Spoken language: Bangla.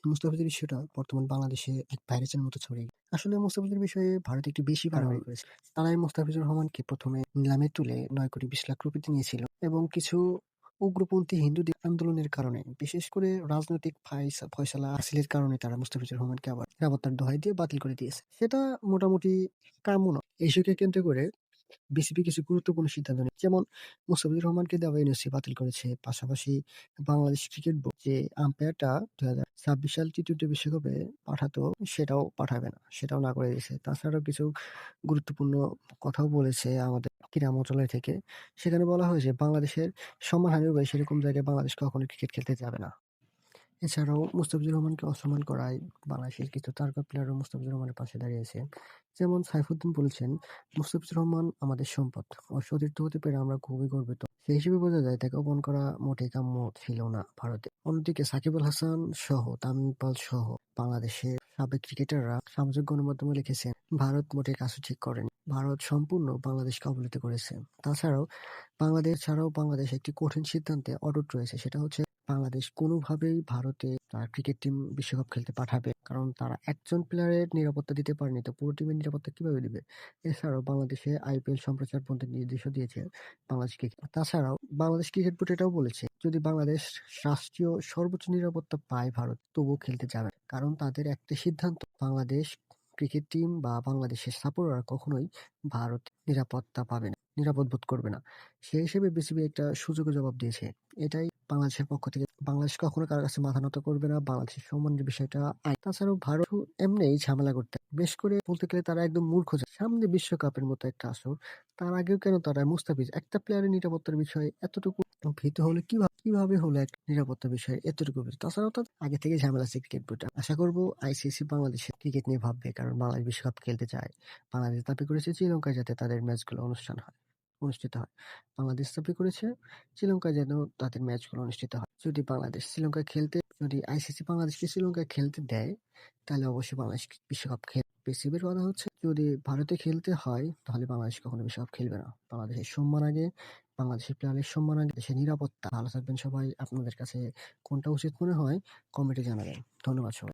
মুস্তাফিজের বিষয়টা বর্তমান বাংলাদেশে এক ভাইরাসের মতো ছড়িয়ে গেছে। আসলে মুস্তাফিজের বিষয়ে ভারত একটু বেশি বাড়াবাড়ি করেছে। তারাই মুস্তাফিজুর রহমানকে ১ম এ নিলামে তুলে ৯,২০,০০,০০০ রুপিতে নিয়েছিল এবং কিছু উগ্রপন্থী হিন্দুদের আন্দোলনের কারণে, বিশেষ করে রাজনৈতিক ফয়সালা হাসিলের কারণে তারা মুস্তাফিজুর রহমানকে আবার নিরাপত্তার দোহাই দিয়ে বাতিল করে দিয়েছে। সেটা মোটামুটি কাম্য নয়। এই ইস্যুকে কেন্দ্র করে বিসিবি কিছু গুরুত্বপূর্ণ সিদ্ধান্ত নেয়। যেমন মুস্তাফিজুর রহমানকে দেওয়া এনওসি বাতিল করেছে। পাশাপাশি বাংলাদেশ ক্রিকেট বোর্ড যে আম্পায়ারটা ২০২৬ সাল টি-টোয়েন্টি বিশ্বকাপে পাঠাতো সেটাও পাঠাবে না। সেটাও না করে দিয়েছে। তাছাড়াও কিছু গুরুত্বপূর্ণ কথাও বলেছে আমাদের ক্রীড়া মন্ত্রণালয় থেকে। সেখানে বলা হয়েছে বাংলাদেশের সম্মানহানি হবে সেরকম জায়গায় বাংলাদেশ কখনোই ক্রিকেট খেলতে যাবে না। এছাড়াও মুস্তাফিজুর রহমানকে অসম্মান করায় বাংলাদেশের কিছু তারকা প্লেয়ারও মুস্তাফিজুর রহমানের পাশে দাঁড়িয়েছে। যেমন সাইফুদ্দিন বলেছেন, "মুস্তাফিজুর রহমান আমাদের সম্পদ। ওর সতীর্থ হতে পেরে আমরা খুবই গর্বিত।" সেই হিসেবে বোঝা যায় তাকে অপমান করা মোটেই কাম্য ছিল না ভারতে। অন্যদিকে সাকিব আল হাসান সহ তামিম ইকবাল সহ বাংলাদেশের সাবেক ক্রিকেটাররা সামাজিক গণমাধ্যমে লিখেছেন, "ভারত মোটেই কাজটি ঠিক করেনি। ভারত সম্পূর্ণ বাংলাদেশকে অবহেলিত করেছে।" বাংলাদেশ একটি কঠিন সিদ্ধান্তে অটুট রয়েছে। সেটা হচ্ছে বাংলাদেশ কোনোভাবেই ভারতে তার ক্রিকেট টিম বিশ্বকাপ খেলতে পাঠাবে। কারণ তারা একজন প্লেয়ারের নিরাপত্তা দিতে পারেনি তো পুরো টিমের নিরাপত্তা কিভাবে দিবে? এছাড়াও বাংলাদেশে আইপিএল সম্প্রচার বন্ধের নির্দেশও দিয়েছে বাংলাদেশ ক্রিকেট। তাছাড়াও বাংলাদেশ ক্রিকেট বোর্ড এটাও বলেছে, যদি বাংলাদেশ রাষ্ট্রীয় সর্বোচ্চ নিরাপত্তা পায় ভারত তবুও খেলতে যাবে না। কারণ তাদের একটা সিদ্ধান্ত, বাংলাদেশ ক্রিকেট টিম বা বাংলাদেশের সাপোর্টাররা কখনোই ভারত নিরাপত্তা পাবে না, নিরাপদ বোধ করবে না। সেই হিসেবে বিসিবি একটা সুযোগের জবাব দিয়েছে। এটাই বাংলাদেশের পক্ষ থেকে। বাংলাদেশ কখনো কারো কাছে মাথা নত করবে না। বাংলাদেশের সম্মানের বিষয়টা আইন। তাছাড়াও ভারত এমনিই ঝামেলা করতে, বেশ করে বলতে গেলে তারা একদম মূর্খ জাতি। সামনে বিশ্বকাপের মতো একটা আসর, তার আগেও কেন তারা মুস্তাফিজ একটা প্লেয়ারের নিরাপত্তার বিষয়ে এতটুকু ভীত হলে কিভাবে হলো একটা নিরাপত্তা বিষয়ে এতটুকু ভীত? তাছাড়াও তাদের আগে থেকে ঝামেলা আছে ক্রিকেট বোর্ডে। আশা করব আইসিসি বাংলাদেশের ক্রিকেট নিয়ে ভাববে, কারণ বাংলাদেশ বিশ্বকাপ খেলতে চায়। বাংলাদেশ দাবি করেছে শ্রীলঙ্কায় যাতে তাদের ম্যাচগুলো অনুষ্ঠিত হয়। বাংলাদেশ দাবি করেছে শ্রীলঙ্কায় যেন তাদের ম্যাচগুলো অনুষ্ঠিত হয়। যদি আইসিসি বাংলাদেশকে শ্রীলঙ্কায় খেলতে দেয়, তাহলে অবশ্যই বাংলাদেশ বিশ্বকাপ খেলবে। বিসিবির কথা হচ্ছে, যদি ভারতে খেলতে হয় তাহলে বাংলাদেশ কখনো বিশ্বকাপ খেলবে না। বাংলাদেশের সম্মান আগে, বাংলাদেশের প্লেয়ারের সম্মান আগে, দেশের নিরাপত্তা। ভালো থাকবেন সবাই। আপনাদের কাছে কোনটা উচিত মনে হয় কমেন্টে জানাবেন। ধন্যবাদ সবাই।